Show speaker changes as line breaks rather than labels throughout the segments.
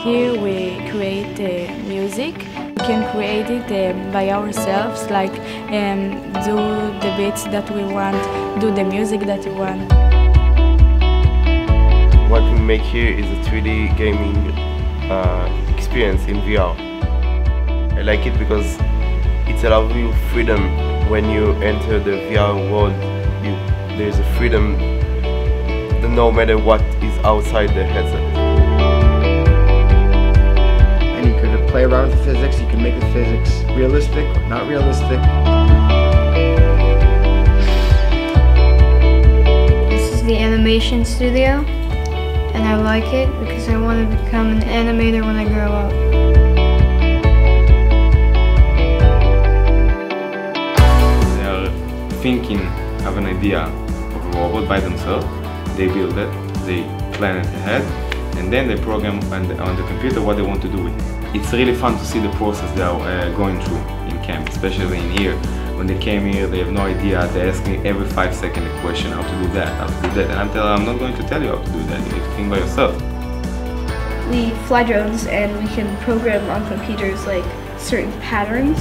Here we create music. We can create it by ourselves, like do the beats that we want, do the music that we want.
What we make here is a 3D gaming experience in VR. I like it because it allows you freedom when you enter the VR world. There's a freedom no matter what is outside the headset.
And you could play around with the physics, you can make the physics realistic or not realistic.
This is the animation studio, and I like it because I want to become an animator when I grow up.
They are thinking of an idea of a robot by themselves. They build it, they plan it ahead, and then they program on the computer what they want to do with it. It's really fun to see the process they are going through in camp, especially in here. When they came here, they have no idea. They ask me every 5 seconds a question, how to do that, how to do that. And I'm telling them, I'm not going to tell you how to do that. You need to think by yourself.
We fly drones and we can program on computers like certain patterns.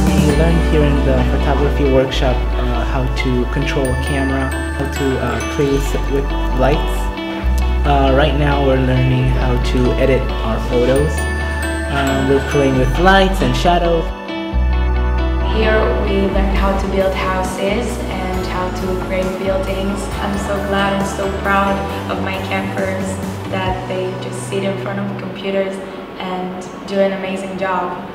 We learned here in the photography workshop how to control a camera, how to play with lights. Right now we're learning how to edit our photos. We're playing with lights and shadows.
Here we learned how to build houses and how to create buildings. I'm so glad and so proud of my campers that they just sit in front of computers and do an amazing job.